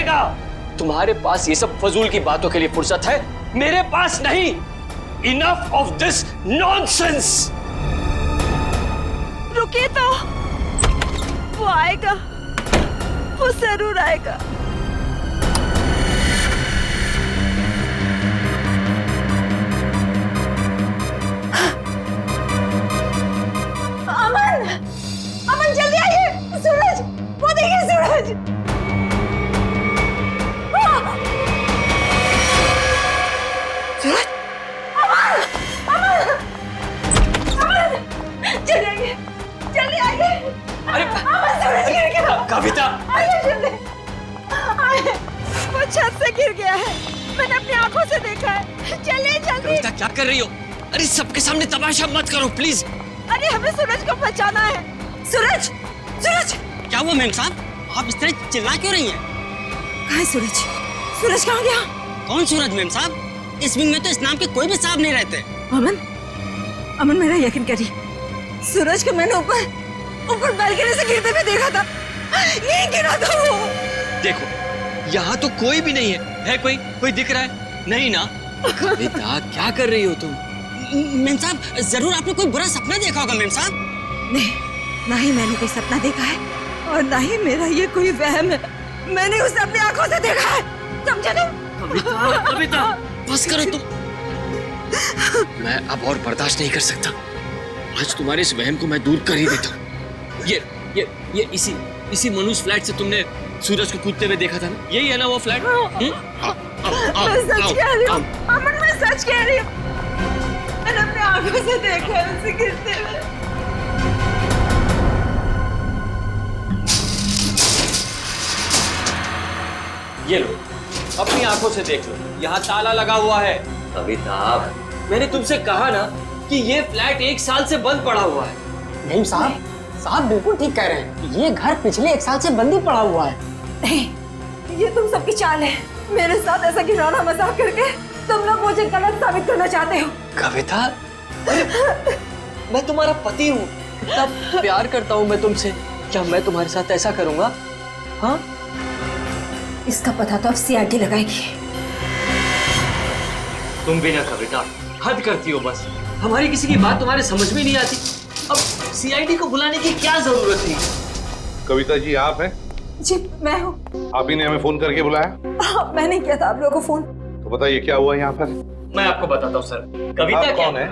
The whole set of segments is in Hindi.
रहेगा। तुम्हारे पास ये सब फजूल की बातों के लिए फुर्सत है, मेरे पास नहीं। Enough of this nonsense. रुकिए तो, वो आएगा, वो जरूर आएगा। अमन, अमन जल्दी आइए। सूरज, वो देखिए सूरज। सूरज, अमन, अमन, अमन, जल्दी आइए, जल्दी आइए। अरे अमन, सूरज गिर गया। कविता, आइए जल्दी, आइए। वो छत से गिर गया है, मैंने अपनी आंखों से देखा है। चलिए जल्दी। कविता क्या कर रही हो? अरे सबके सामने तमाशा मत करो प्लीज। अरे हमें सूरज को बचाना है। सूरज, सूरज। क्या हुआ मैम साहब, आप इस तरह चिल्ला क्यों रही हैं? कहाँ है सूरज? सूरज कहाँ गया? कौन सूरज मैम साहब? इस विंग में तो इस नाम के कोई भी साहब नहीं रहते। अमन, अमन मेरा यकीन करिए, सूरज को मैंने ऊपर बालकनी से गिरते हुए देखा था। यहीं गिरा था वो। देखो यहाँ तो कोई भी नहीं है कोई दिख रहा है? नहीं ना। कविता क्या कर रही हो तुम? मैम साहब जरूर आपने कोई बुरा सपना देखा होगा मैम साहब। नहीं, ना ही मैंने कोई सपना देखा है और ना ही मेरा ये कोई वहम है। मैंने उसे अपनी आंखों से देखा है, समझे तुम? कविता बस करो तुम। मैं अब और बर्दाश्त नहीं कर सकता। आज तुम्हारे इस वहम को मैं दूर कर ही देता हूँ। ये इसी मनुष्य फ्लैट से तुमने सूरज को कूदते हुए देखा था ना? यही है ना वो फ्लैट? मैं सच कह रही हूँ अमन, मैं सच कह रही हूँ। मैंने अपनी आंखों से देखा है उसे गिरते हुए। ये लो, अपनी आंखों से देख लो, यहाँ ताला लगा हुआ है। कविता, मैंने तुमसे कहा ना कि ये फ्लैट 1 साल से बंद पड़ा हुआ है। मैम साहब बिल्कुल ठीक कह रहे हैं, ये घर पिछले 1 साल से बंद ही पड़ा हुआ है। नहीं, ये तुम सबकी चाल है। मेरे साथ ऐसा घिनौना मजाक करके तुम लोग मुझे गलत साबित करना चाहते हो। कविता, मैं तुम्हारा पति हूँ, इतना प्यार करता हूँ मैं तुमसे। क्या मैं तुम्हारे साथ ऐसा करूँगा? हाँ? इसका पता तो अब सीआईडी लगाएगी। तुम भी ना कविता, हद करती हो बस। हमारी किसी की बात तुम्हारे समझ में नहीं आती। अब सीआईडी को बुलाने की क्या जरूरत थी? कविता जी आप हैं? जी मैं हूँ। आप ही ने हमें फोन करके बुलाया? मैंने किया था आप लोगों को फोन। तो बताइए क्या हुआ यहाँ पर? मैं आपको बताता हूँ सर। कविता आप क्या कौन है?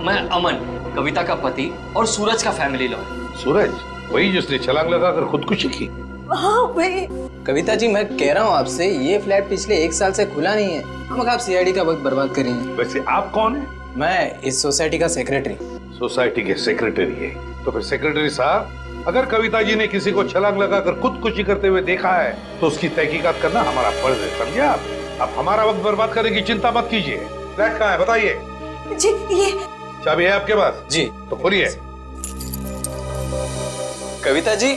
मैं अमन, कविता का पति और सूरज का फैमिली लॉयर। सूरज, वही जिसने छलांग लगाकर खुदकुशी की? हाँ वही। कविता जी मैं कह रहा हूँ आपसे, ये फ्लैट पिछले 1 साल से खुला नहीं है। हम आप सीआईडी का वक्त बर्बाद करेंगे। वैसे आप कौन है? मैं इस सोसाइटी का सेक्रेटरी। सोसाइटी के सेक्रेटरी है? तो फिर सेक्रेटरी साहब, अगर कविता जी ने किसी को छलांग लगाकर खुदकुशी करते हुए देखा है तो उसकी तहकीकात करना हमारा फर्ज है, समझे आप? अब हमारा वक्त बर्बाद करने की चिंता मत कीजिए। फ्लैट कहाँ है बताइए? जी ये चाबी है आपके पास? जी। तो खोलिए। कविता जी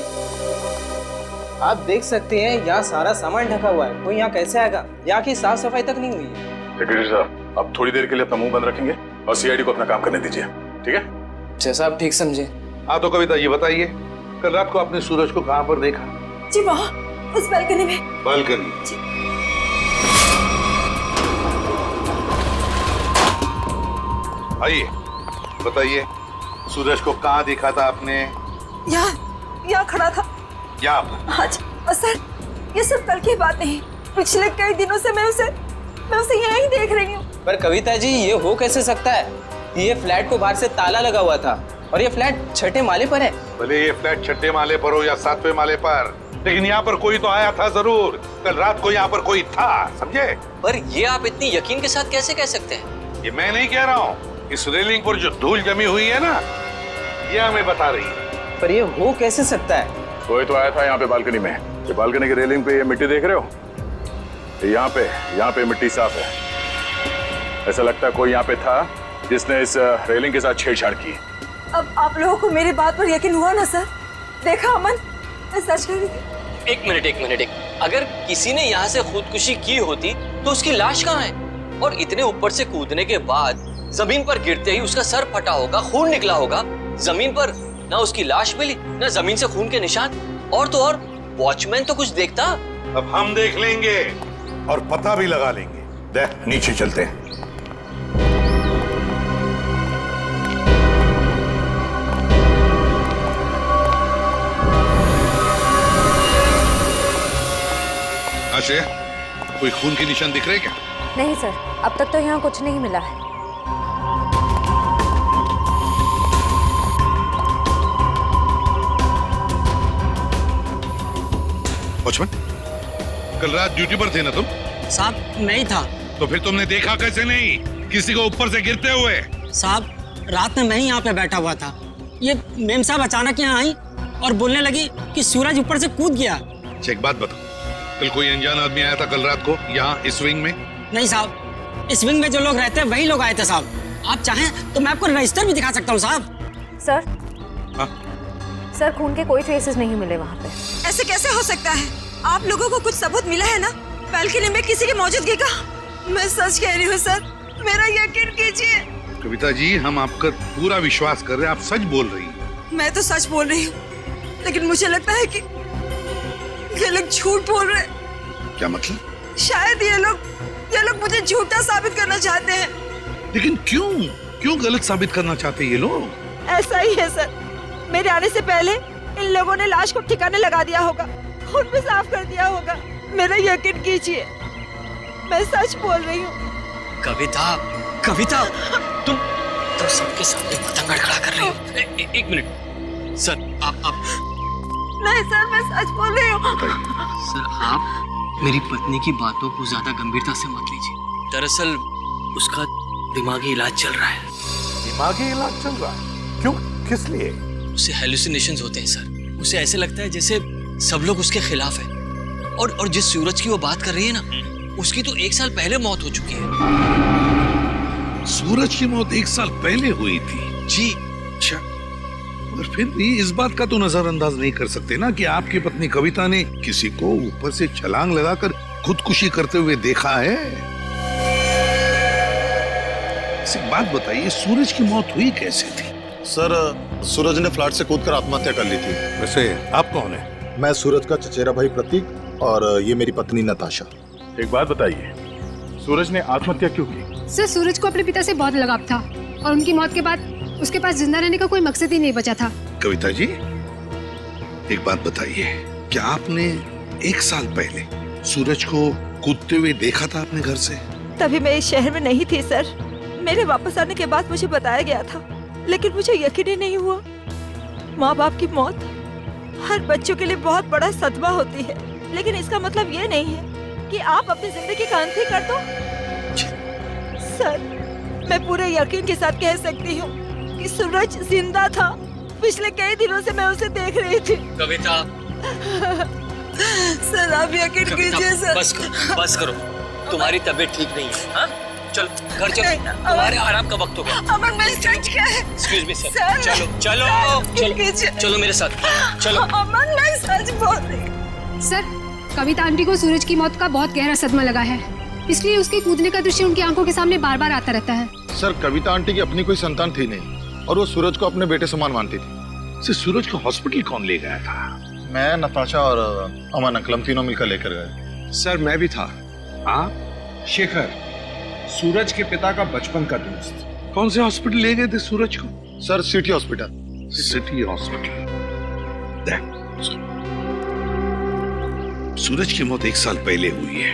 आप देख सकते हैं यहाँ सारा सामान ढका हुआ है, कोई यहाँ कैसे आएगा? यहाँ की साफ सफाई तक नहीं हुई है। सेक्रेटरी साहब, आप थोड़ी देर के लिए अपना मुंह बंद रखेंगे और सीआईडी को अपना काम करने दीजिए, ठीक है? जैसा आप ठीक समझे। हाँ तो कविता ये बताइए, कल रात को आपने सूरज को कहाँ पर देखा? जी वहाँ उस बालकनी में। बालकनी? आइए बताइए, सूरज को कहाँ देखा था आपने? यहाँ खड़ा था। यहाँ पर? आज सर ये सब कल की बात नहीं, पिछले कई दिनों से मैं उसे यहीं देख रही हूँ। पर कविता जी ये हो कैसे सकता है? ये फ्लैट को बाहर से ताला लगा हुआ था और ये फ्लैट 6ठे माले पर है। भले ये फ्लैट 6ठे माले पर हो या 7वें माले पर, लेकिन यहाँ पर कोई तो आया था जरूर। कल रात को यहाँ पर कोई था, समझे? पर ये आप इतनी यकीन के साथ कैसे कह सकते हैं? ये मैं नहीं कह रहा हूँ, इस रेलिंग पर जो धूल जमी हुई है ना, ये हमें बता रही है। पर ये हो कैसे सकता है? कोई तो आया था यहाँ पे बालकनी में। ये बालकनी की रेलिंग पे ये मिट्टी देख रहे हो? यहाँ पे मिट्टी साफ है। ऐसा लगता है कोई यहाँ पे था जिसने इस रेलिंग के साथ छेड़छाड़ की। अब आप लोगों को मेरी बात पर यकीन हुआ ना सर? देखा अमन, मैं सच कह रही थी। एक मिनट। अगर किसी ने यहाँ से खुदकुशी की होती तो उसकी लाश कहाँ है? और इतने ऊपर से कूदने के बाद जमीन पर गिरते ही उसका सर फटा होगा, खून निकला होगा। जमीन पर ना उसकी लाश मिली, ना जमीन से खून के निशान, और तो और वॉचमैन तो कुछ देखता। अब हम देख लेंगे और पता भी लगा लेंगे। देख, नीचे चलते हैं। आशय, कोई खून के निशान दिख रहे क्या? नहीं सर, अब तक तो यहाँ कुछ नहीं मिला है। वॉचमैन, कल रात ड्यूटी पर थे ना तुम? साहब नहीं था। तो फिर तुमने देखा कैसे नहीं किसी को ऊपर से गिरते हुए? साहब रात में मैं ही यहाँ पे बैठा हुआ था। ये मेम साहब अचानक यहाँ आई और बोलने लगी कि सूरज ऊपर से कूद गया। अच्छा एक बात बताओ, कल कोई अनजान आदमी आया था कल रात को यहाँ इस विंग में? नहीं साहब, इस विंग में जो लोग रहते हैं वही लोग आए थे साहब। आप चाहें तो मैं आपको रजिस्टर भी दिखा सकता हूँ साहब। सर, हाँ? सर खून के कोई ट्रेसेस नहीं मिले वहाँ पे। ऐसे कैसे हो सकता है? आप लोगों को कुछ सबूत मिला है ना बालकनी में किसी की मौजूदगी का? मैं सच कह रही हूँ सर, मेरा यकीन कीजिए। कविता जी, हम आपका पूरा विश्वास कर रहे हैं, आप सच बोल रही हैं। मैं तो सच बोल रही हूँ, लेकिन मुझे लगता है कि ये लोग झूठ बोल रहे हैं। क्या मतलब? शायद ये लोग मुझे झूठा साबित करना चाहते हैं। लेकिन क्यों गलत साबित करना चाहते हैं ये लोग? ऐसा ही है सर, मेरे आने से पहले इन लोगों ने लाश को ठिकाने लगा दिया होगा, खून भी साफ कर दिया होगा। मेरा यकीन कीजिए, मैं सच बोल रही हूँ। कविता, तुम सबके सामने पतंग खड़ा कर रही हो। एक मिनट सर, आप नहीं सर, मैं सच बोल रही हूँ। सर, आप मेरी पत्नी की बातों को ज्यादा गंभीरता से मत लीजिए। दरअसल उसका दिमागी इलाज चल रहा है। दिमागी इलाज चल रहा है? क्यों, किस लिए? उसे हेलुसिनेशंस होते हैं सर। उसे ऐसे लगता है जैसे सब लोग उसके खिलाफ हैं। और जिस सूरज की वो बात कर रही है ना, उसकी तो 1 साल पहले मौत हो चुकी है। सूरज की मौत 1 साल पहले हुई थी? जी। अच्छा, और फिर भी इस बात का तो नजरअंदाज नहीं कर सकते ना कि आपकी पत्नी कविता ने किसी को ऊपर से छलांग लगाकर खुदकुशी करते हुए देखा है। एक बात बताइए, सूरज की मौत हुई कैसे थी? सर, सूरज ने फ्लैट से कूदकर आत्महत्या कर ली थी। वैसे आप कौन है? मैं सूरज का चचेरा भाई प्रतीक और ये मेरी पत्नी नताशा। एक बात बताइए, सूरज ने आत्महत्या क्यों की? सर, सूरज को अपने पिता से बहुत लगाव था और उनकी मौत के बाद उसके पास जिंदा रहने का कोई मकसद ही नहीं बचा था। कविता जी, एक बात बताइए, क्या आपने 1 साल पहले सूरज को कूदते हुए देखा था अपने घर से? तभी मैं इस शहर में नहीं थी सर। मेरे वापस आने के बाद मुझे बताया गया था, लेकिन मुझे यकीन ही नहीं हुआ। माँ बाप की मौत हर बच्चों के लिए बहुत बड़ा सदमा होती है, लेकिन इसका मतलब ये नहीं है कि आप अपनी जिंदगी का अंत ही कर दो। सर, मैं पूरे यकीन के साथ कह सकती हूँ कि सूरज जिंदा था। पिछले कई दिनों से मैं उसे देख रही थी। कविता, सर आप यकीन कीजिए सर। बस करो, तुम्हारी तबीयत ठीक नहीं है। हाँ? चलो घर चलो, तुम्हारे आराम का वक्त हो गया। अमन, मैं सच क्या है? एक्सक्यूज मी सर, सर, चलो मेरे साथ चलो। अमन, मैं सच बोल रही हूँ। सर, कविता आंटी को सूरज की मौत का बहुत गहरा सदमा लगा है, इसलिए उसके कूदने का दृश्य उनकी आंखों के सामने बार बार आता रहता है। सर, कविता आंटी की अपनी कोई संतान थी नहीं और वो सूरज को अपने बेटे समान मानती थी। सूरज को हॉस्पिटल कौन ले गया था? मैं, नताशा और अमन अंकल, हम तीनों मिलकर लेकर गए। सर, मैं भी था। आप? शेखर, सूरज के पिता का बचपन का दोस्त। कौन से हॉस्पिटल ले गए थे सूरज को? Sir, city hospital. City hospital. Suraj की मौत 1 साल पहले हुई है,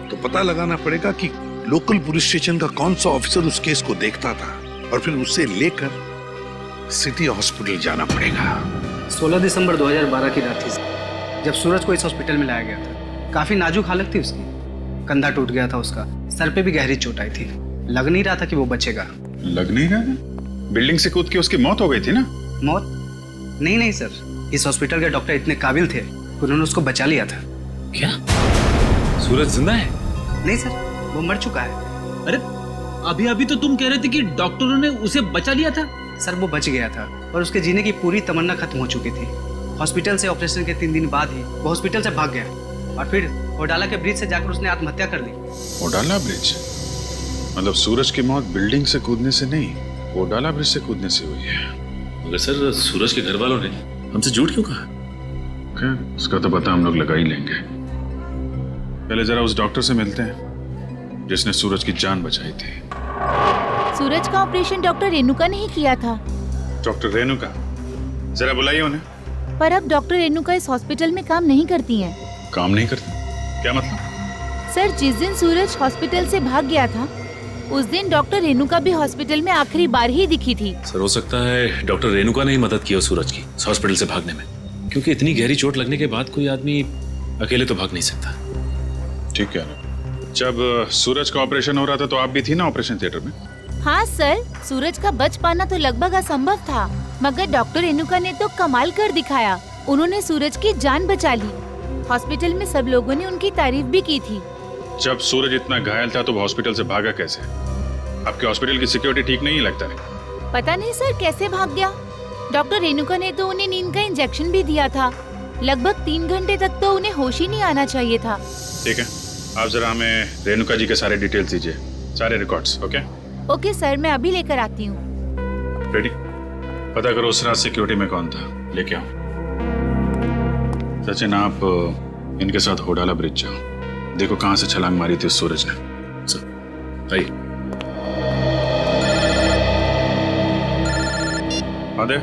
तो पता लगाना पड़ेगा कि लोकल पुलिस स्टेशन का कौन सा ऑफिसर उस केस को देखता था, और फिर उसे लेकर सिटी हॉस्पिटल जाना पड़ेगा। 16 दिसंबर 2012 की रात थी जब सूरज को इस हॉस्पिटल में लाया गया था। काफी नाजुक हालत थी उसकी, कंधा टूट गया था उसका, सर पे भी गहरी चोट आई थी। लग नहीं रहा था कि वो बचेगा। लग नहीं रहा? बिल्डिंग से कूद के उसकी मौत हो गई थी ना? मौत? नहीं सर, इस हॉस्पिटल के डॉक्टर इतने काबिल थे, उन्होंने उसको बचा लिया था। क्या सूरज जिंदा है? नहीं सर, वो मर चुका है। अरे अभी तो तुम कह रहे थे कि डॉक्टरों ने उसे बचा लिया था। सर, वो बच गया था और उसके जीने की पूरी तमन्ना खत्म हो चुकी थी। हॉस्पिटल से ऑपरेशन के 3 दिन बाद ही वो हॉस्पिटल से भाग गया और फिर ओडाला के ब्रिज से जाकर उसने आत्महत्या कर ली। ओडाला ब्रिज? मतलब सूरज की मौत बिल्डिंग से कूदने से नहीं, ओडाला ब्रिज से कूदने से हुई है। मगर सर, सूरज के घर वालों ने हमसे झूठ क्यों कहा? ओके, उसका तो पता हम लोग लगा ही लेंगे। पहले जरा उस डॉक्टर से मिलते हैं जिसने सूरज की जान बचाई थी। सूरज का ऑपरेशन डॉक्टर रेणुका ने ही किया था। डॉक्टर रेणुका? जरा बुलाइए उन्हें। पर अब डॉक्टर रेणुका इस हॉस्पिटल में काम नहीं करती हैं। काम नहीं करती? क्या मतलब? सर, जिस दिन सूरज हॉस्पिटल से भाग गया था उस दिन डॉक्टर रेणुका भी हॉस्पिटल में आखिरी बार ही दिखी थी। सर, हो सकता है डॉक्टर रेणुका ने ही मदद की हो सूरज की हॉस्पिटल से भागने में, क्योंकि इतनी गहरी चोट लगने के बाद कोई आदमी अकेले तो भाग नहीं सकता। ठीक है। जब सूरज का ऑपरेशन हो रहा था तो आप भी थी ना ऑपरेशन थिएटर में? हाँ सर, सूरज का बच पाना तो लगभग असंभव था, मगर डॉक्टर रेणुका ने तो कमाल कर दिखाया। उन्होंने सूरज की जान बचा ली। हॉस्पिटल में सब लोगों ने उनकी तारीफ भी की थी। जब सूरज इतना घायल था तो वो हॉस्पिटल से भागा कैसे? आपके हॉस्पिटल की सिक्योरिटी ठीक नहीं लगता है? पता नहीं सर कैसे भाग गया। डॉक्टर रेणुका ने तो उन्हें नींद का इंजेक्शन भी दिया था। लगभग 3 घंटे तक तो उन्हें होश ही नहीं आना चाहिए था। ठीक है, आप जरा हमें रेणुका जी के सारे डिटेल्स दीजिए, सारे रिकॉर्ड्स। ओके ओके सर, मैं अभी लेकर आती हूँ। रेडी? पता करो उस रात सिक्योरिटी में कौन था, लेके आओ। सचिन, आप इनके साथ होडाला ब्रिज जाओ, देखो कहां से छलांग मारी थी उस सूरज ने। सर आइए। आदे?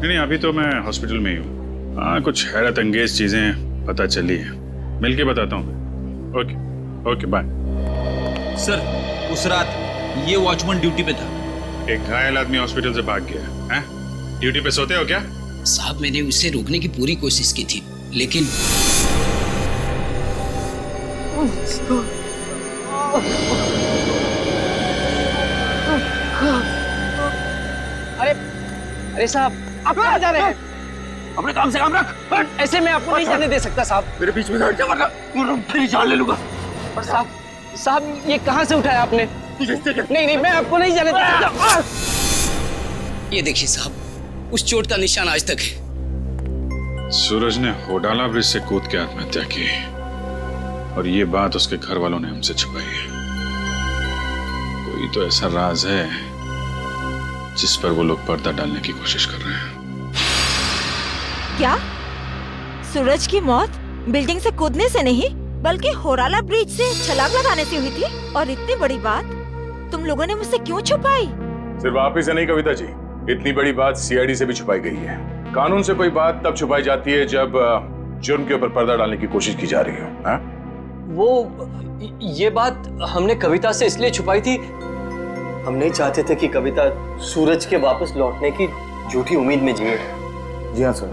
नहीं, अभी तो मैं हॉस्पिटल में ही हूँ। हाँ, कुछ हैरत अंगेज चीजें पता चली है, मिलके बताता हूँ। Okay okay, bye. सर, उस रात ये वॉचमैन ड्यूटी पे था। एक घायल आदमी हॉस्पिटल से भाग गया है? ड्यूटी पे सोते हो क्या? साहब, मैंने उसे रोकने की पूरी कोशिश की थी, लेकिन अरे साहब, आप कहाँ जा रहे हैं? अपने काम से काम रख। ऐसे मैं आपको नहीं जाने दे सकता साहब। मेरे बीच में हट जा वरना फिर जान ले लूंगा। पर साहब ये कहाँ से उठाया आपने? नहीं, मैं आपको नहीं जाने दे सकता। ये देखिए साहब, उस चोट का निशान आज तक है। सूरज ने होडाला ब्रिज से कूद के आत्महत्या की और ये बात उसके घर वालों ने हमसे छुपाई है। कोई तो ऐसा राज है जिस पर वो लोग पर्दा डालने की कोशिश कर रहे हैं। क्या? सूरज की मौत बिल्डिंग से कूदने से नहीं बल्कि होडाला ब्रिज से छलांग लगाने से हुई थी? और इतनी बड़ी बात तुम लोगों ने मुझसे क्यों छुपाई? सिर्फ आप ही से नहीं कविता जी, इतनी बड़ी बात सीआईडी से भी छुपाई गई है। कानून से कोई बात तब छुपाई जाती है जब जुर्म के ऊपर पर्दा डालने की कोशिश की जा रही हो। हाँ? ये बात हमने कविता से इसलिए छुपाई थी, हम नहीं चाहते थे कि कविता सूरज के वापस लौटने की झूठी उम्मीद में जिए। जी हाँ सर,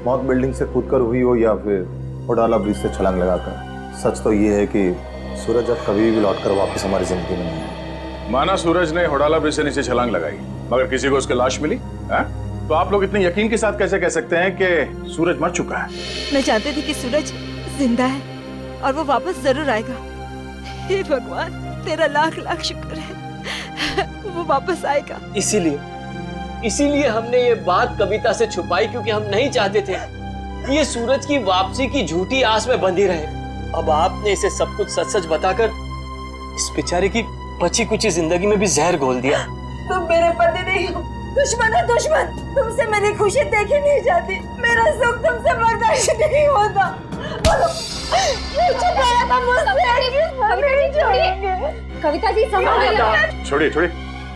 मौत बिल्डिंग से कूदकर हुई हो या फिर होडाला ब्रिज से छलांग लगाकर, सच तो ये है कि सूरज अब कभी भी लौटकर वापस हमारी जिंदगी में नहीं है। माना सूरज ने होडाला ब्रिज से नीचे छलांग लगाई, मगर किसी को उसकी लाश मिली? तो आप लोग इतने यकीन के साथ कैसे कह सकते हैं कि सूरज मर चुका है? मैं जानती थी कि सूरज जिंदा है और वो वापस जरूर आएगा। हे भगवान, तेरा लाख लाख शुक्र है, वो वापस आएगा। इसीलिए हमने ये बात कविता से छुपाई, क्योंकि हम नहीं चाहते थे कि ये सूरज की वापसी की झूठी आस में बंधी रहे। अब आपने इसे सब कुछ सच सच बताकर इस बेचारे की बची कुची जिंदगी में भी जहर घोल दिया। तुम मेरे पति नहीं हो, दुश्मन है दुश्मन। तुमसे मेरी खुशी देखी नहीं जाती, मेरा सुख तुमसे बर्दाश्त नहीं होता। बोलो, ये छुपाया था मुझसे। कविता जी संभालिए। छोड़िए,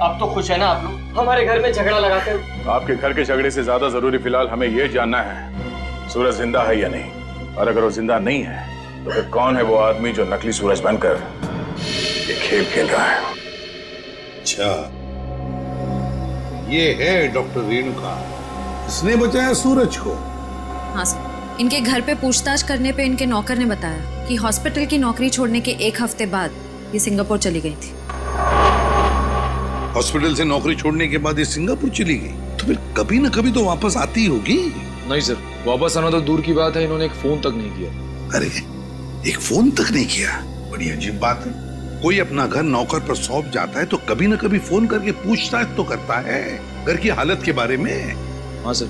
अब तो खुश है ना आप लोग हमारे घर में झगड़ा लगाकर? आपके घर के झगड़े से ज्यादा जरूरी फिलहाल हमें यह जानना है सूरज जिंदा है या नहीं। और अगर वो जिंदा नहीं है तो फिर कौन है वो आदमी जो नकली सूरज बनकर ये खेल खेल रहा है? अच्छा, ये है डॉक्टर रेणुका, इसने बचाया सूरज को। हाँ सर, इनके घर पे पूछताछ करने पे इनके नौकर ने बताया कि हॉस्पिटल की नौकरी छोड़ने के 1 हफ्ते बाद ये सिंगापुर चली गई थी। हॉस्पिटल से नौकरी छोड़ने के बाद ये सिंगापुर चली गई, तो फिर कभी ना कभी तो वापस आती होगी। नहीं सर, वापस आना तो दूर की बात है, इन्होंने एक फोन तक नहीं किया। अरे, एक फोन तक नहीं किया? बड़ी अजीब बात है। कोई अपना घर नौकर पर सौंप जाता है तो कभी ना कभी फोन करके पूछताछ तो करता है घर की हालत के बारे में। हाँ सर,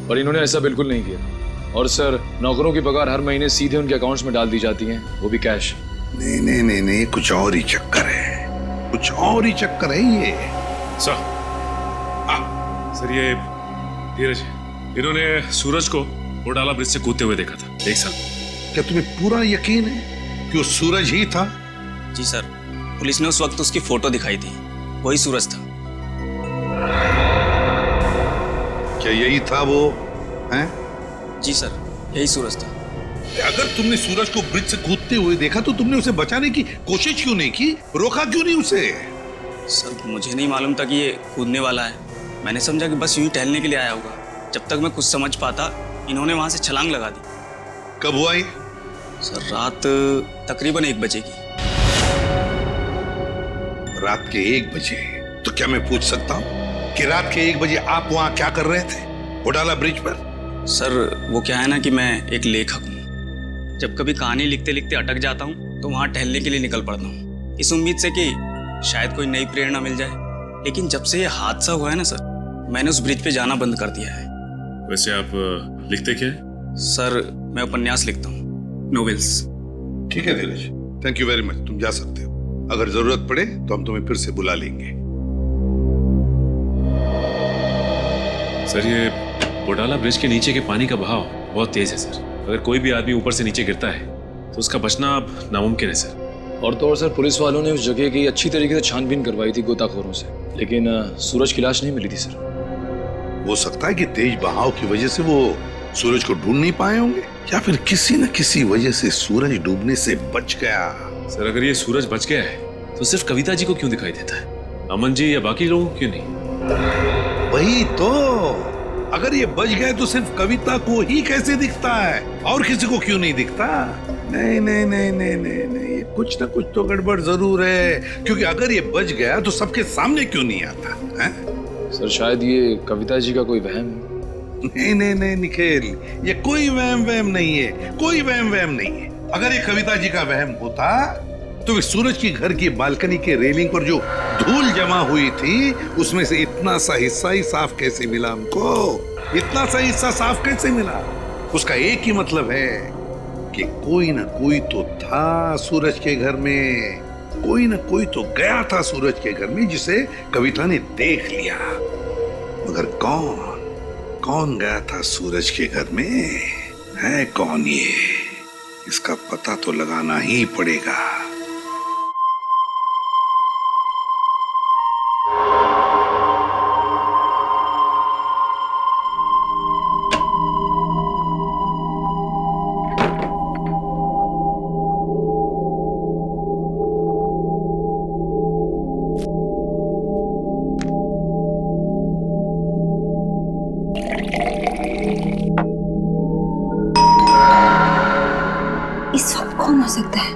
पर इन्होंने ऐसा बिल्कुल नहीं किया। और सर, नौकरों की पगार हर महीने सीधे उनके अकाउंट्स में डाल दी जाती है, वो भी कैश। नहीं, कुछ और ही चक्कर है, कुछ और ही चक्कर है ये। सर, ये धीरज, इन्होंने सूरज को घोटाला ब्रिज से कूदते हुए देखा था 1 साल। क्या तुम्हें पूरा यकीन है कि वो सूरज ही था? जी सर, पुलिस ने उस वक्त उसकी फोटो दिखाई थी, वही सूरज था। क्या यही था वो? हैं? जी सर, यही सूरज था। अगर तुमने सूरज को ब्रिज से कूदते हुए देखा तो तुमने उसे बचाने की कोशिश क्यों नहीं की? रोका क्यों नहीं उसे? सर मुझे नहीं मालूम था कि ये कूदने वाला है। मैंने समझा कि बस यूं ही टहलने के लिए आया होगा। जब तक मैं कुछ समझ पाता, इन्होंने वहां से छलांग लगा दी। कब हुआ ये? सर रात तकरीबन 1 बजे की। रात के 1 बजे? तो क्या मैं पूछ सकता हूँ कि रात के 1 बजे आप वहां क्या कर रहे थे घोटाला ब्रिज पर? सर वो क्या है ना कि मैं एक लेखक हूँ। जब कभी कहानी लिखते लिखते अटक जाता हूँ तो वहाँ टहलने के लिए निकल पड़ता हूँ, इस उम्मीद से कि शायद कोई नई प्रेरणा मिल जाए। लेकिन जब से ये हादसा हुआ है ना सर, मैंने उस ब्रिज पे जाना बंद कर दिया है। वैसे आप लिखते क्या है? सर मैं उपन्यास लिखता हूँ, नोवेल्स। ठीक है धीरज, थैंक यू वेरी मच। तुम जा सकते हो। अगर जरूरत पड़े तो हम तुम्हें फिर से बुला लेंगे। सर ये घोटाला ब्रिज के नीचे के पानी का बहाव बहुत तेज है सर। अगर कोई भी आदमी ऊपर से नीचे गिरता है तो उसका बचना अब नामुमकिन है सर। और तो और सर, पुलिस वालों ने उस जगह की अच्छी तरीके से छानबीन करवाई थी गोताखोरों से, लेकिन सूरज की लाश नहीं मिली थी सर। हो सकता है कि तेज बहाव की वजह से वो सूरज को ढूंढ नहीं पाए होंगे, या फिर किसी न किसी वजह से सूरज डूबने से बच गया। सर अगर ये सूरज बच गया है तो सिर्फ कविता जी को क्यों दिखाई देता है? अमन जी या बाकी लोगों को क्यों नहीं? वही तो, अगर ये बच गए तो सिर्फ कविता को ही कैसे दिखता है, और किसी को क्यों नहीं दिखता? नहीं नहीं नहीं नहीं नहीं नहीं, कुछ ना कुछ तो गड़बड़ जरूर है, क्योंकि अगर ये बच गया तो सबके सामने क्यों नहीं आता है? सर शायद ये कविता जी का कोई वहम है। नहीं नहीं नहीं निखिल, ये कोई वहम नहीं है, कोई वहम नहीं है। अगर ये कविता जी का वहम होता तो वे सूरज की घर की बालकनी के रेलिंग पर जो धूल जमा हुई थी उसमें से इतना सा हिस्सा ही साफ कैसे मिला हमको? इतना सा हिस्सा साफ कैसे मिला? उसका एक ही मतलब है कि कोई ना कोई तो था सूरज के घर में, कोई ना कोई तो गया था सूरज के घर में जिसे कविता ने देख लिया। मगर कौन गया था सूरज के घर में? है कौन ये? इसका पता तो लगाना ही पड़ेगा। इस वक्त कौन हो सकता है?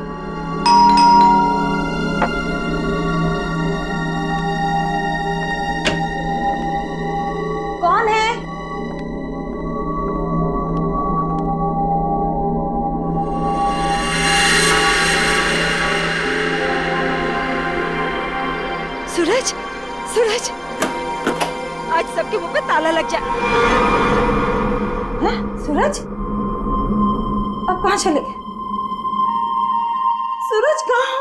कौन है? सूरज, सूरज, आज सबके मुंह पे ताला लग जाए। हाँ? सूरज, अब कहाँ चले गए? सूरज कहाँ?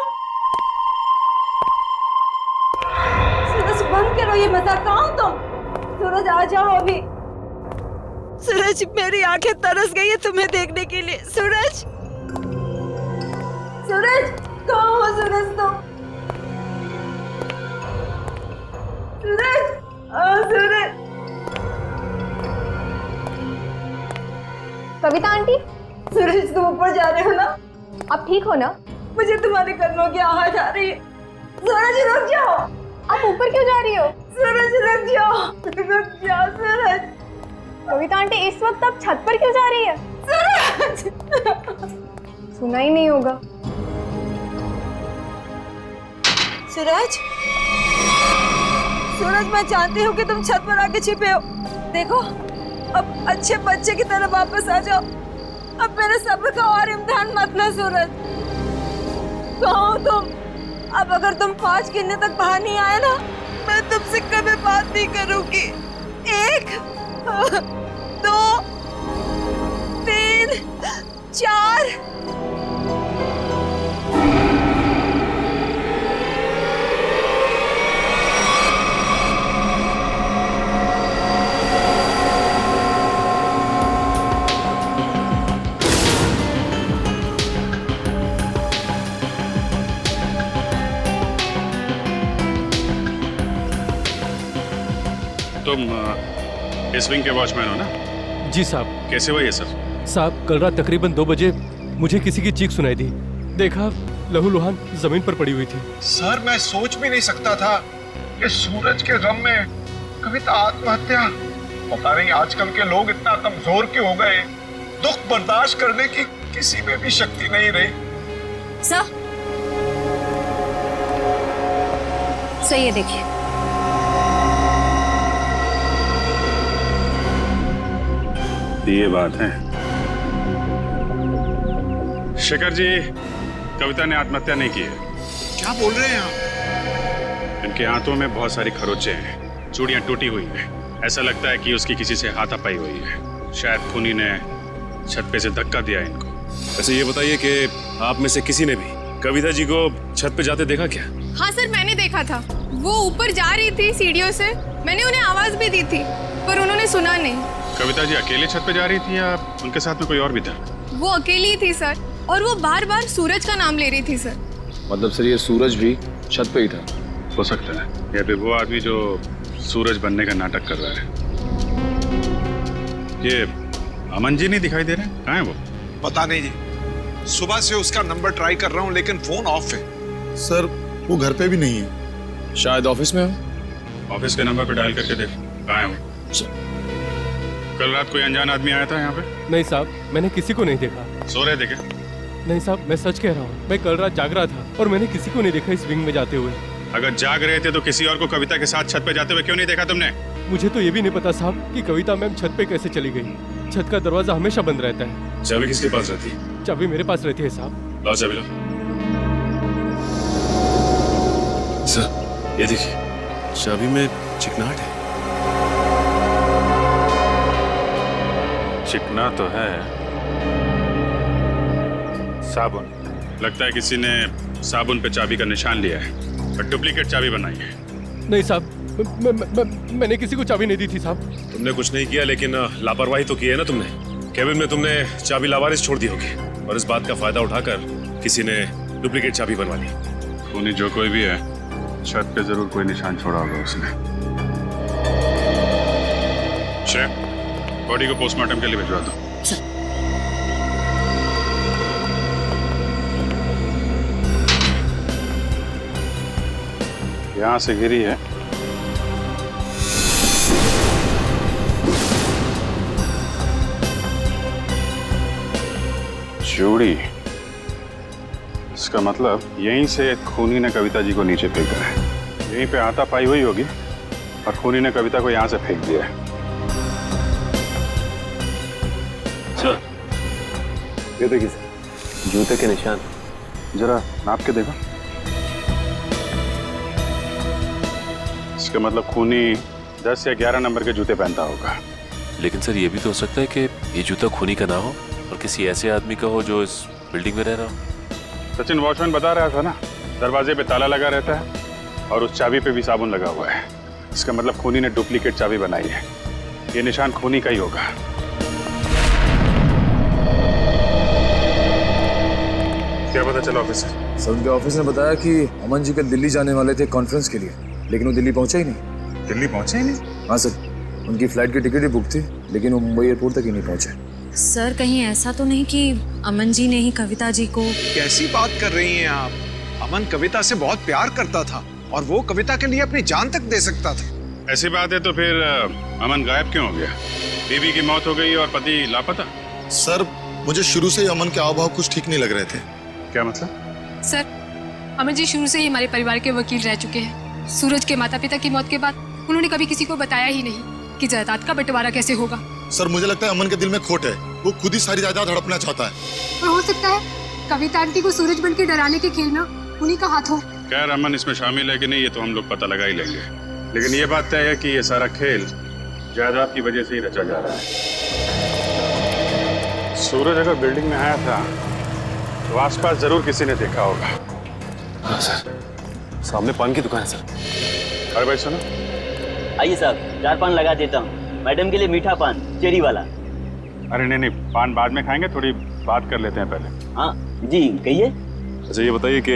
सूरज बंद करो ये मजाक, कहाँ हो तुम? सूरज आ जाओ अभी। सूरज मेरी आंखें तरस गई है तुम्हें देखने के लिए। सूरज, सूरज कहाँ हो सूरज तुम? सूरज, सूरज। कविता आंटी, सूरज तुम ऊपर जा रहे हो ना? आप ठीक हो ना? मुझे तुम्हारे कदमों की आवाज आ रही है। सूरज रुक जाओ। आप ऊपर क्यों जा रही हो? सूरज रुक जाओ, रुक जाओ सूरज। कविता आंटी इस वक्त आप छत पर क्यों जा रही है? सूरज, सुना ही नहीं होगा। सूरज, सूरज मैं जानती हूँ कि तुम छत पर आके छिपे हो। देखो अब अच्छे बच्चे की तरह वापस आ जाओ। अब मेरे सब्र का और इम्तिहान मत लो सूरज। कहाँ हो तुम? अब अगर तुम 5 गिनने तक बाहर नहीं आए ना, मैं तुमसे कभी बात नहीं करूंगी। 1, 2, 3, 4। तुम इस विंग के वॉचमैन हो ना? जी साहब। कैसे हुआ ये सर? साहब कल रात तकरीबन 2 बजे मुझे किसी की चीख सुनाई दी। देखा लहूलुहान जमीन पर पड़ी हुई थी। सर मैं सोच भी नहीं सकता था कि सूरज के गम में कविता आत्महत्या। पता नहीं आजकल के लोग इतना कमजोर क्यों हो गए। दुख बर्दाश्त करने की किसी में भी शक्ति नहीं रही। सर ये देखिए। ये बात है। शेखर जी, कविता ने आत्महत्या नहीं की है। क्या बोल रहे हैं आप? इनके हाथों में बहुत सारी खरोंचे हैं, चूड़ियां टूटी हुई हैं। ऐसा लगता है कि उसकी किसी से हाथापाई हुई है। शायद खूनी ने छत पे से धक्का दिया इनको। वैसे ये बताइए कि आप में से किसी ने भी कविता जी को छत पे जाते देखा क्या? हाँ सर, मैंने देखा था। वो ऊपर जा रही थी सीढ़ियों से। मैंने उन्हें आवाज भी दी थी पर उन्होंने सुना नहीं। कविता जी अकेले छत पे जा रही थी या उनके साथ में कोई और भी था? वो अकेली थी सर, और वो बार बार सूरज का नाम ले रही थी सर। मतलब सर ये सूरज भी छत पे ही था? हो सकता है, या फिर वो आदमी जो सूरज बनने का नाटक कर रहा है। ये अमन जी नहीं दिखाई दे रहे? कहाँ है वो? पता नहीं जी, सुबह से उसका नंबर ट्राई कर रहा हूँ लेकिन फोन ऑफ है। सर वो घर पे भी नहीं है। शायद ऑफिस में हो। ऑफिस के नंबर पे डायल करके देख, कहाँ है वो? कल रात कोई अनजान आदमी आया था यहाँ पे? नहीं साहब, मैंने किसी को नहीं देखा। सो रहे थे क्या? नहीं साहब, मैं सच कह रहा हूँ। मैं कल रात जाग रहा था और मैंने किसी को नहीं देखा इस विंग में जाते हुए। अगर जाग रहे थे तो किसी और को कविता के साथ छत पे जाते हुए क्यों नहीं देखा तुमने? मुझे तो ये भी नहीं पता साहब कि कविता मैम छत पे कैसे चली गई। छत का दरवाजा हमेशा बंद रहता है। चाबी किसके पास रहती है? चाबी मेरे पास रहती है साहब। लाओ चाबी लो। सर ये देखिए, चाबी में चिकनाहट है। चिकना तो है। साबुन, लगता है किसी ने साबुन पे चाबी का निशान लिया है और डुप्लीकेट चाबी बनाई है। नहीं साहब, मैंने किसी को चाबी नहीं दी थी साहब। तुमने कुछ नहीं किया, लेकिन लापरवाही तो की है ना तुमने। केबिन में तुमने चाबी लावारिस छोड़ दी होगी और इस बात का फायदा उठाकर किसी ने डुप्लीकेट चाबी बनवा ली। खूनी जो कोई भी है, छत पे जरूर कोई निशान छोड़ा होगा उसने। बॉडी को पोस्टमार्टम के लिए भिजवा दो। यहां से गिरी है। चूड़ी, इसका मतलब यहीं से खूनी ने कविता जी को नीचे फेंका है। यहीं पे हाथापाई हुई होगी और खूनी ने कविता को यहां से फेंक दिया है। ये देखिए जूते के निशान, जरा नाप के देखो। इसका मतलब खूनी 10 या 11 नंबर के जूते पहनता होगा। लेकिन सर ये भी तो हो सकता है कि ये जूता खूनी का ना हो और किसी ऐसे आदमी का हो जो इस बिल्डिंग में रह रहा हो। सचिन वॉचमैन बता रहा था ना, दरवाजे पे ताला लगा रहता है और उस चाबी पे भी साबुन लगा हुआ है। इसका मतलब खूनी ने डुप्लीकेट चाबी बनाई है। ये निशान खूनी का ही होगा। क्या पता चला ऑफिसर? सर उनके ऑफिस ने बताया कि अमन जी कल दिल्ली जाने वाले थे कॉन्फ्रेंस के लिए, लेकिन वो दिल्ली पहुंचे ही नहीं। दिल्ली पहुंचे ही नहीं? हाँ सर, उनकी फ्लाइट की टिकट ही बुक थी लेकिन वो मुंबई एयरपोर्ट तक ही नहीं पहुंचे। सर कहीं ऐसा तो नहीं कि अमन जी ने ही कविता जी को? कैसी बात कर रही हैं आप? अमन कविता से बहुत प्यार करता था और वो कविता के लिए अपनी जान तक दे सकता था। ऐसी बात है तो फिर अमन गायब क्यों हो गया? बीवी की मौत हो गई और पति लापता? सर मुझे शुरू से ही अमन के हाव भाव कुछ ठीक नहीं लग रहे थे। क्या मतलब? सर अमन जी शुरू से ही हमारे परिवार के वकील रह चुके हैं। सूरज के माता पिता की मौत के बाद उन्होंने कभी किसी को बताया ही नहीं कि जायदाद का बंटवारा कैसे होगा। सर मुझे लगता है अमन के दिल में खोट है, वो खुद ही सारी जायदाद हड़पना चाहता है। और हो सकता है कविता आंटी को सूरज बन के डराने के खेल में उन्हीं का हाथ हो। खैर अमन इसमें शामिल है कि नहीं ये तो हम लोग पता लगा ही लेंगे, लेकिन ये बात तय है कि ये सारा खेल जायदाद की वजह से ही रचा जा रहा है। सूरज अगर बिल्डिंग में आया था तो आसपास जरूर किसी ने देखा होगा। हाँ सर, सामने पान की दुकान है सर। अरे भाई सुनो, आइए साहब 4 पान लगा देता हूँ। मैडम के लिए मीठा पान, चेरी वाला। अरे नहीं नहीं, पान बाद में खाएंगे, थोड़ी बात कर लेते हैं पहले। हाँ जी कहिए। अच्छा ये बताइए कि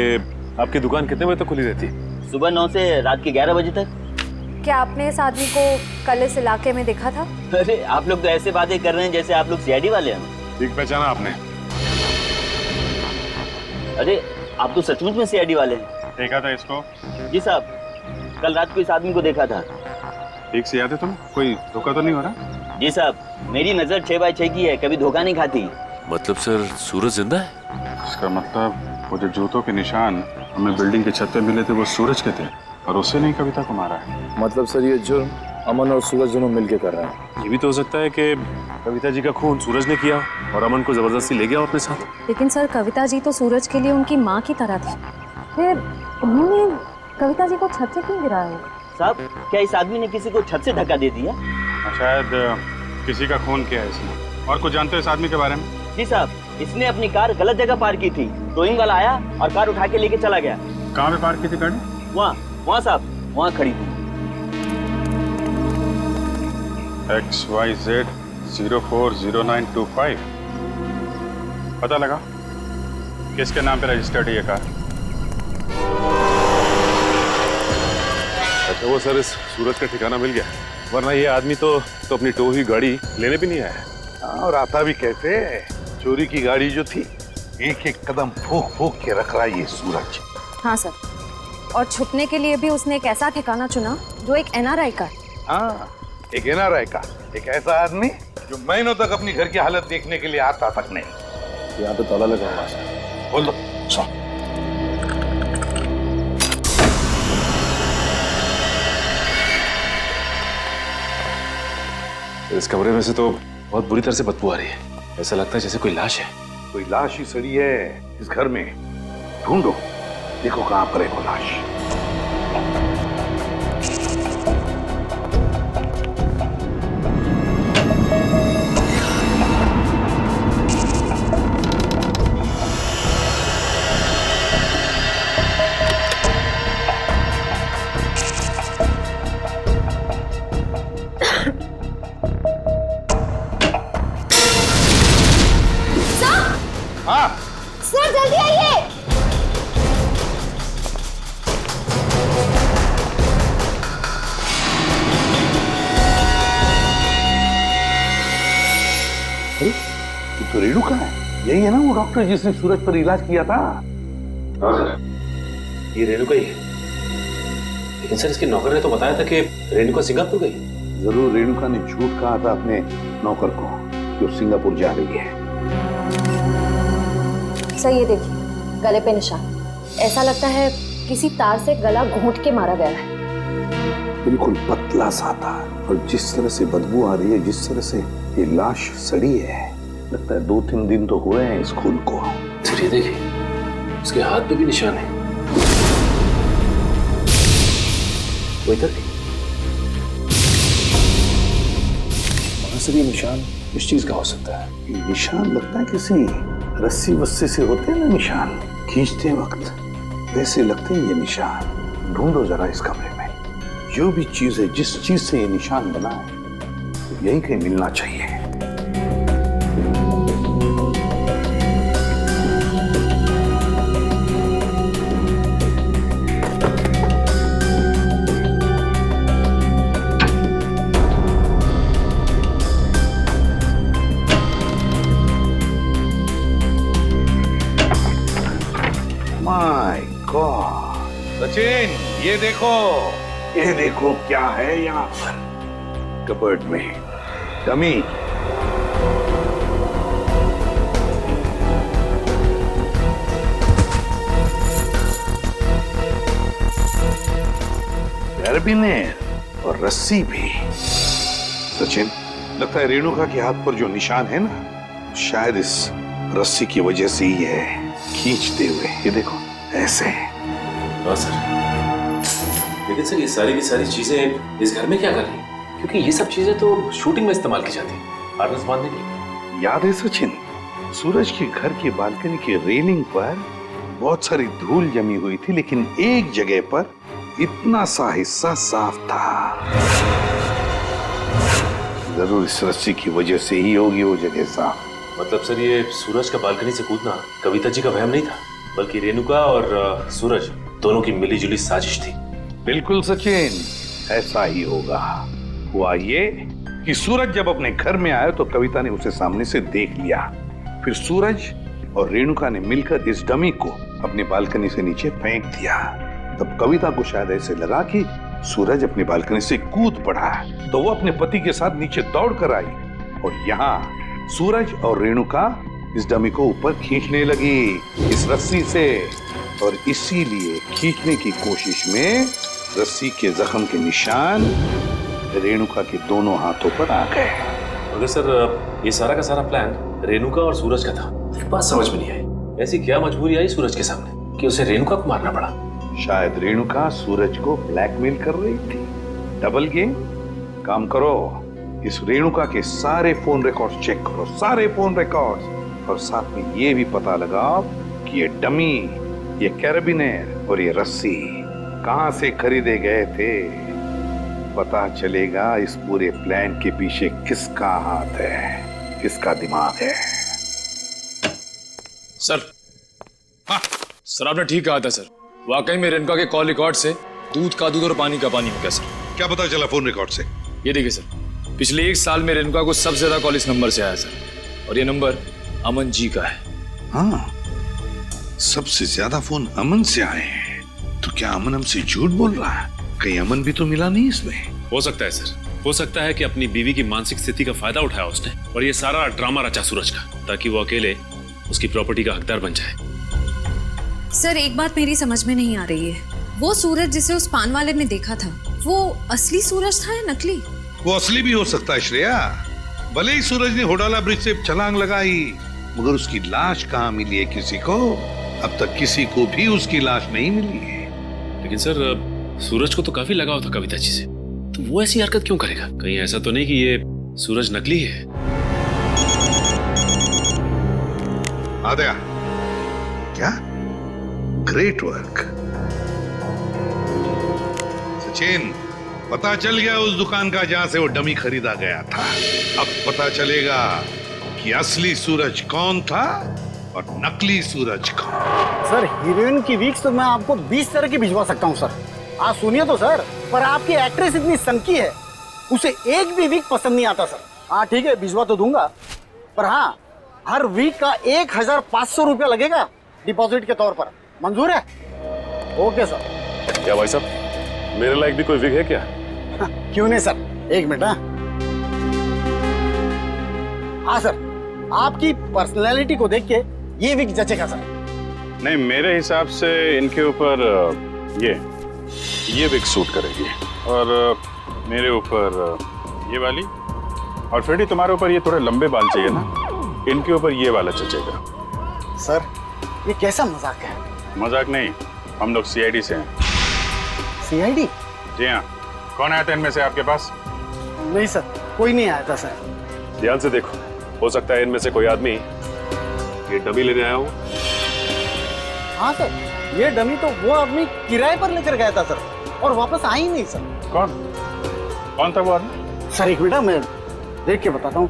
आपकी दुकान कितने बजे तक खुली रहती है? सुबह 9 से रात के 11 बजे तक। क्या आपने इस आदमी को कल इस इलाके में देखा था? अरे आप लोग तो ऐसे बातें कर रहे हैं जैसे आप लोग सीआईडी वाले हैं। ठीक पहचाना आपने? अरे आप तो सचमुच में सीआईडी वाले हैं। देखा था इसको? जी साहब, कल रात को इस आदमी को देखा था। ठीक से याद है तुम्हें? कोई धोखा तो नहीं हो रहा? जी साहब, मेरी नजर 6x6 की है, कभी धोखा नहीं खाती। मतलब सर सूरज जिंदा है? इसका मतलब वो जो जूतों के निशान हमें बिल्डिंग के छत पे मिले थे वो सूरज के थे और उससे नहीं कविता को मारा है। मतलब सर ये जुर्म अमन और सूरज दोनों मिलके कर रहे हैं। ये भी तो हो सकता है कि कविता जी का खून सूरज ने किया और अमन को जबरदस्ती ले गया अपने साथ। लेकिन सर कविता जी तो सूरज के लिए उनकी माँ की तरह थी, फिर उन्होंने कविता जी को छत से क्यों गिराया? साहब, क्या इस आदमी ने किसी को छत से धक्का दे दिया? शायद किसी का खून किया है इसने। और कुछ जानते हो इस आदमी के बारे में? जी साहब, इसने अपनी कार गलत जगह पार्क की थी। टोइंग वाला आया और कार उठा के लेके चला गया। कहाँ पे पार्क की थी गाड़ी? वहाँ साहब, वहाँ खड़ी थी। XYZ 040925। पता लगा किसके नाम पे रजिस्टर्ड है ये कार? अच्छा वो सर इस सूरज का ठिकाना मिल गया, वरना ये आदमी तो अपनी टो हुई गाड़ी लेने भी नहीं आया। और आता भी कैसे? चोरी की गाड़ी जो थी एक एक कदम फूक फूक के रख रहा है ये सूरज। हाँ सर, और छुपने के लिए भी उसने एक ऐसा ठिकाना चुना जो एक NRI का। हाँ, एक NRI का, एक ऐसा आदमी जो महीनों तक अपनी घर की हालत देखने के लिए आता तक नहीं। यहाँ पे ताला लगा हुआ है। बोल दो। इस कमरे में से तो बहुत बुरी तरह से बदबू आ रही है। ऐसा लगता है जैसे कोई लाश है। कोई लाश ही सड़ी है इस घर में। ढूंढो, देखो कहाँ पर है वो लाश। सर जल्दी आइए। तो रेणु कहाँ है? यही है ना वो डॉक्टर जिसने सूरज पर इलाज किया था? हाँ सर, ये रेणुका ही है। लेकिन सर इसके नौकर ने तो बताया था कि रेणुका सिंगापुर गई। जरूर रेणुका ने झूठ कहा था अपने नौकर को कि वो सिंगापुर जा रही है। सर ये देखिए, गले पे निशान। ऐसा लगता है किसी तार से गला घोंट के मारा गया है। बिल्कुल पतला सा था, और जिस तरह से बदबू आ रही है, जिस तरह से ये लाश सड़ी है, लगता है 2-3 दिन तो हुए हैं इस खून को। सर ये देखिए, उसके हाथ पे भी निशान है। वो इधर भी। सर ये निशान इस चीज का हो सकता है। ये निशान लगता है किसी रस्सी वस्सी से होते हैं ना निशान, खींचते वक्त वैसे लगते हैं ये निशान। ढूंढो जरा इस कमरे में, जो भी चीज है, जिस चीज से ये निशान बना है, यही कहीं मिलना चाहिए। माय गॉड, सचिन ये देखो क्या है यहाँ पर कबर्ड में। डमी। कैरबिनेट और रस्सी भी। सचिन, लगता है रेणुका के हाथ पर जो निशान है ना, शायद इस रस्सी की वजह से ही है, खींचते हुए। ये देखो ऐसे। हाँ सर, लेकिन सर ये सारी की सारी चीजें इस घर में क्या कर रही हैं? क्योंकि ये सब चीजें तो शूटिंग में इस्तेमाल की जाती है, हार्नेस बांधने के लिए। याद है सचिन, सूरज के घर की बालकनी की रेलिंग पर बहुत सारी धूल जमी हुई थी, लेकिन एक जगह पर इतना सा हिस्सा साफ था। जरूर इस रस्सी की वजह से ही होगी वो जगह साफ। मतलब सर ये सूरज का बालकनी से कूदना कविता जी का वहम नहीं था, बल्कि रेणुका और सूरज दोनों की मिलीजुली साजिश थी। बिल्कुल सचिन, ऐसा ही होगा। हुआ ये कि सूरज जब अपने घर में आया तो कविता ने उसे सामने से देख लिया। फिर सूरज और रेणुका ने मिलकर इस डमी को अपने बालकनी से नीचे फेंक दिया। तब कविता को शायद ऐसे लगा कि सूरज अपनी बालकनी से कूद पड़ा, तो वो अपने पति के साथ नीचे दौड़ कर आई और यहाँ सूरज और रेणुका इस डमी को ऊपर खींचने लगी इस रस्सी से, और इसीलिए खींचने की कोशिश में रस्सी के जख्म के निशान रेणुका के दोनों हाथों पर आ गए। मगर सर, ये सारा का सारा प्लान रेणुका और सूरज का था। एक बात समझ में नहीं आई, ऐसी क्या मजबूरी आई सूरज के सामने कि उसे रेणुका को मारना पड़ा? शायद रेणुका सूरज को ब्लैकमेल कर रही थी। Double game. काम करो, इस रेणुका के सारे फोन रिकॉर्ड्स चेक करो, सारे फोन रिकॉर्ड्स, और साथ में ये भी पता लगाओ कि ये डमी, ये कैरेबिनेर और ये रस्सी कहां से खरीदे गए थे। पता चलेगा इस पूरे प्लान के पीछे किसका हाथ है, किसका दिमाग है। सर, हाँ सर, आपने ठीक कहा था सर। वाकई में रेणुका के कॉल रिकॉर्ड से दूध का दूध और पानी का पानी हो गया सर। क्या पता चला फोन रिकॉर्ड से? ये देखिए सर, पिछले 1 साल में रेणुका को सबसे ज्यादा कॉल इस नंबर से आया सर, और ये नंबर अमन जी का है। हाँ, सबसे ज्यादा फोन अमन से आए हैं। तो क्या अमन हमसे झूठ बोल रहा है? कहीं अमन भी तो मिला नहीं इसमें? हो सकता है सर, हो सकता है कि अपनी बीवी की मानसिक स्थिति का फायदा उठाया उसने और ये सारा ड्रामा रचा सूरज का, ताकि वो अकेले उसकी प्रॉपर्टी का हकदार बन जाए। सर, एक बात मेरी समझ में नहीं आ रही है, वो सूरज जिसे उस पान वाले ने देखा था, वो असली सूरज था या नकली? वो असली भी हो सकता है श्रेया। भले ही सूरज ने होडाला ब्रिज से छलांग लगाई, मगर उसकी लाश कहाँ मिली है किसी को? अब तक किसी को भी उसकी लाश नहीं मिली है। लेकिन सर, सूरज को तो काफी लगाव था कविता जी से, तो वो ऐसी हरकत क्यों करेगा? कहीं ऐसा तो नहीं कि ये सूरज नकली है? आद्या, क्या? Great work Sachin. पता चल गया उस दुकान का जहां से वो डमी खरीदा गया था। अब पता चलेगा कि असली सूरज कौन था और नकली सूरज कौन। सर, हीरोइन की वीक्स तो मैं आपको 20 तरह की भिजवा सकता हूँ सर। आप सुनिए तो सर, पर आपकी एक्ट्रेस इतनी सनकी है, उसे एक भी वीक पसंद नहीं आता सर। हाँ ठीक है, भिजवा तो दूंगा, पर हाँ हर वीक का 1500 रुपया लगेगा डिपॉजिट के तौर पर। मंजूर है? Okay sir. क्या भाई साहब, मेरे लायक भी कोई विग है क्या? क्यों नहीं सर, 1 मिनट। हाँ सर, आपकी पर्सनैलिटी को देख के ये विग जचेगा सर। नहीं, मेरे हिसाब से इनके ऊपर ये विग सूट करेगी, और मेरे ऊपर ये वाली, और फ्रेडी तुम्हारे ऊपर ये थोड़े लंबे बाल चाहिए ना, इनके ऊपर ये वाला जचेगा। सर, ये कैसा मजाक है? मजाक नहीं, हम लोग सीआईडी से हैं। सीआईडी? जी हाँ। कौन आया था इनमें से आपके पास? नहीं सर, कोई नहीं आया था सर। ध्यान से देखो, हो सकता है इनमें से कोई आदमी ये डमी लेने आया हो। हाँ सर, ये डमी तो वो आदमी किराए पर लेकर गया था सर, और वापस आ ही नहीं सर। कौन था वो आदमी? सर 1 मिनट, मैं देख के बताता हूँ।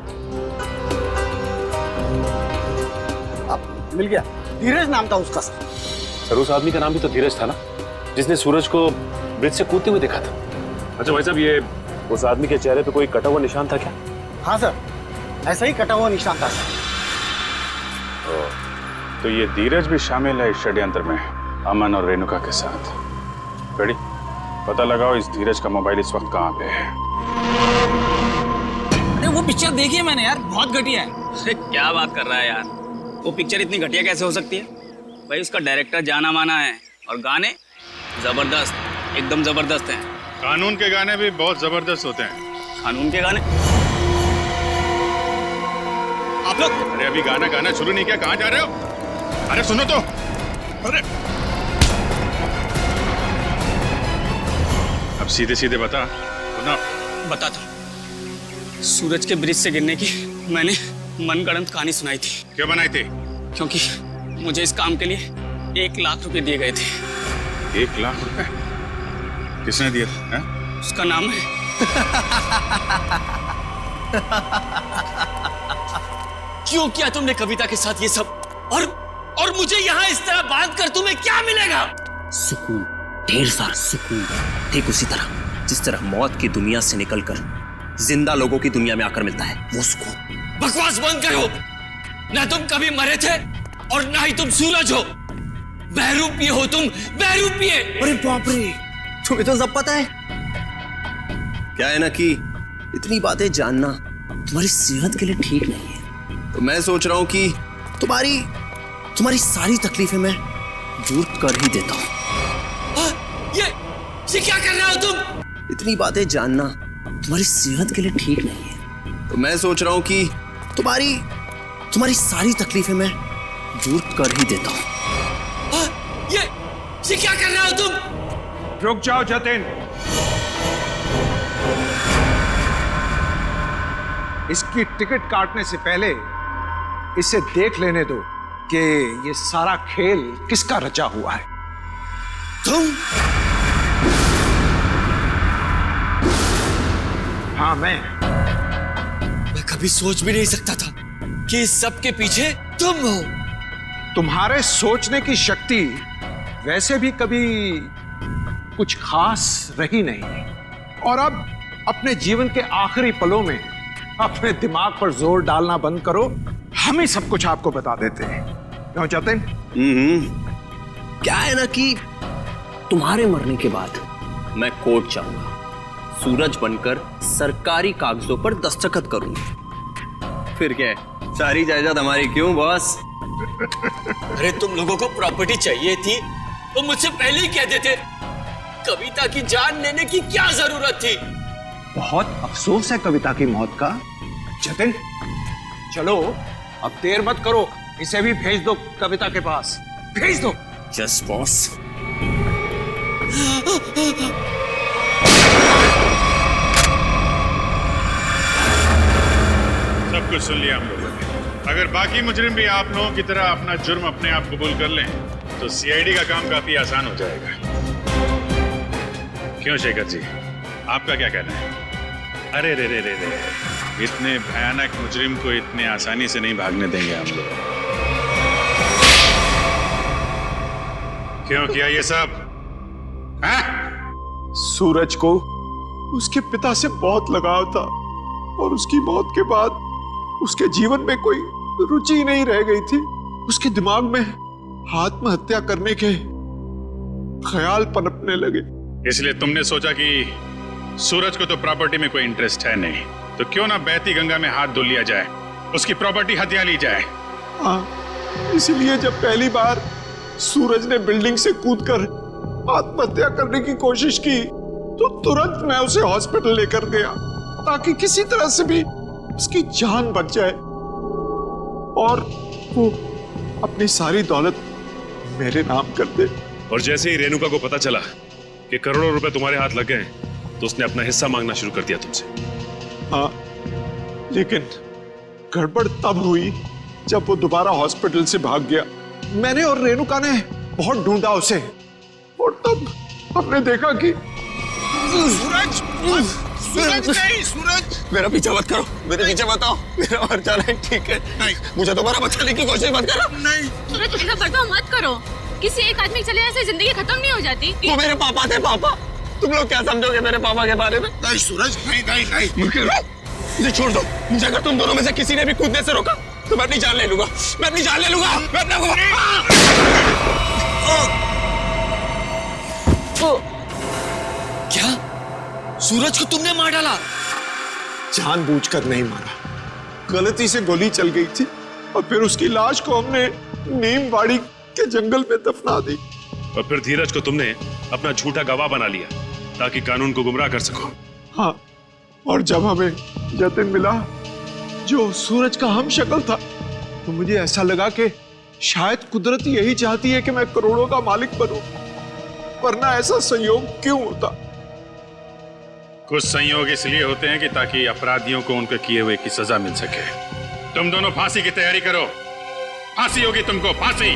अब मिल गया, धीरज नाम था उसका सर। सर, उस आदमी का नाम भी तो धीरज था ना, जिसने सूरज को ब्रिज से कूदते हुए देखा था। अच्छा भाई साहब, ये उस आदमी के चेहरे पे कोई कटा हुआ निशान था क्या? हाँ सर, ऐसा ही कटा हुआ निशान था सर। तो ये धीरज भी शामिल है इस षड्यंत्र में, अमन और रेणुका के साथ। रेडी? पता लगाओ इस धीरज का मोबाइल इस वक्त कहाँ पे है। अरे वो पिक्चर देखी है मैंने यार, बहुत घटिया है। अरे क्या बात कर रहा है यार, वो पिक्चर इतनी घटिया कैसे हो सकती है भाई? उसका डायरेक्टर जाना माना है, और गाने जबरदस्त, एकदम जबरदस्त हैं। कानून के गाने भी बहुत जबरदस्त होते हैं। कानून के गाने? आप लोग, अरे अभी गाना शुरू नहीं किया, कहाँ जा रहे हो? अरे सुनो तो। अरे अब सीधे सीधे बता। बताता हूँ। सूरज के ब्रिज से गिरने की मैंने मनगढ़ंत कहानी सुनाई थी। क्यों बनाई थी? क्योंकि मुझे इस काम के लिए 1 लाख रुपए दिए गए थे। 1 लाख रुपए? किसने दिया था? उसका नाम है क्यों किया तुमने कविता के साथ ये सब? और मुझे यहाँ इस तरह बांध कर तुम्हें क्या मिलेगा? सुकून, ढेर सारा सुकून। ठीक उसी तरह जिस तरह मौत की दुनिया से निकलकर जिंदा लोगों की दुनिया में आकर मिलता है, वो सुकून। बकवास बंद करो। ना तुम कभी मरे थे और ना ही तुम सूरज हो। बहरूपिये हो तुम, बहरूपिये। अरे बाप रे, तुम्हें तो सब पता है। क्या है ना कि इतनी बातें जानना तुम्हारी सेहत के लिए ठीक नहीं है। तो मैं सोच रहा हूं कि तुम्हारी सारी तकलीफें मैं दूर कर ही देता हूं। ये क्या कर रहे हो तुम? इतनी बातें जानना तुम्हारी सेहत के लिए ठीक नहीं है। तो मैं सोच रहा हूं कि तुम्हारी सारी तकलीफें मैं दूर कर ही देता हूं। ये क्या कर रहे हो तुम? रुक जाओ जतिन। इसकी टिकट काटने से पहले इसे देख लेने दो कि ये सारा खेल किसका रचा हुआ है। तुम? हाँ, मैं कभी सोच भी नहीं सकता था कि इस सब के पीछे तुम हो। तुम्हारे सोचने की शक्ति वैसे भी कभी कुछ खास रही नहीं, और अब अपने जीवन के आखिरी पलों में अपने दिमाग पर जोर डालना बंद करो। हम ही सब कुछ आपको बता देते हैं। क्यों जतिन? क्या है ना कि तुम्हारे मरने के बाद मैं कोर्ट जाऊंगा, सूरज बनकर सरकारी कागजों पर दस्तखत करूंगा। फिर क्या है, सारी जायदाद हमारी। क्यों बॉस? अरे तुम लोगों को प्रॉपर्टी चाहिए थी तो मुझसे पहले ही कह देते। कविता की जान लेने की क्या जरूरत थी? बहुत अफसोस है कविता की मौत का। जतिन, चलो अब देर मत करो, इसे भी भेज दो कविता के पास, भेज दो। Yes boss. सब कुछ सुन लिया हम लोगों ने। अगर बाकी मुजरिम भी आप लोगों की तरह अपना जुर्म अपने आप कबूल कर लें तो सीआईडी का काम काफी आसान हो जाएगा। क्यों शेखर जी, आपका क्या कहना है? अरे रे रे रे रे, इतने भयानक मुजरिम को इतने आसानी से नहीं भागने देंगे हम लोग। क्यों किया ये सब? सूरज को उसके पिता से बहुत लगाव था और उसकी मौत के बाद उसके जीवन में कोई रुचि नहीं रह गई थी। उसके दिमाग में आत्महत्या करने के ख्याल पनपने लगे। इसलिए तुमने सोचा कि सूरज को तो प्रॉपर्टी में कोई इंटरेस्ट है नहीं, तो क्यों ना बहती गंगा में हाथ धो लिया जाए, उसकी प्रॉपर्टी हथिया ली जाए। हाँ, इसीलिए जब पहली बार सूरज ने बिल्डिंग से कूदकर आत्महत्या करने की कोशिश की तो तुरंत मैं उसे हॉस्पिटल लेकर गया ताकि किसी तरह से भी उसकी जान बच जाए, और वो अपनी सारी दौलत मेरे नाम कर दे। और जैसे ही रेणुका को पता चला कि करोड़ों रुपए तुम्हारे हाथ लग गए तो उसने अपना हिस्सा मांगना शुरू कर दिया तुमसे। हाँ, लेकिन गड़बड़ तब हुई जब वो दोबारा हॉस्पिटल से भाग गया। मैंने और रेणुका ने बहुत ढूंढा उसे, और तब हमने देखा कि सूरज, सूरज नहीं, सूरज मेरा पीछा मत करो, मेरे पीछे मत आओ, मेरा मर जाना है, ठीक है? नहीं, मुझे दोबारा बचाने की कोशिश मत करो। नहीं सूरज, ऐसा बर्ताव मत करो। किसी एक आदमी के चले जाने से जिंदगी खत्म नहीं हो जाती। वो मेरे पापा थे। पापा, तुम लोग क्या समझोगे मेरे पापा के बारे में? नहीं सूरज, नहीं नहीं नहीं, मुझे छोड़ दो। मुझे अगर तुम दोनों में से किसी ने भी कूदने से रोका तो मैं अपनी जान ले लूंगा, मैं अपनी जान ले लूंगा, मैं अपना क्या सूरज को तुमने मार डाला? जानबूझकर नहीं मारा, गलती से गोली चल गई थी और फिर उसकी लाश को हमने नीमवाड़ी के जंगल में दफना दी। और फिर धीरज को तुमने अपना झूठा गवाह बना लिया ताकि कानून को गुमराह कर सको। हाँ, और जब हमें जतिन मिला जो सूरज का हम शक्ल था तो मुझे ऐसा लगा कि शायद कुदरत यही चाहती है कि मैं करोड़ों का मालिक बनूं, वरना ऐसा संयोग क्यों होता? कुछ संयोग इसलिए होते हैं कि ताकि अपराधियों को उनके किए हुए की सजा मिल सके। तुम दोनों फांसी की तैयारी करो, फांसी होगी तुमको, फांसी।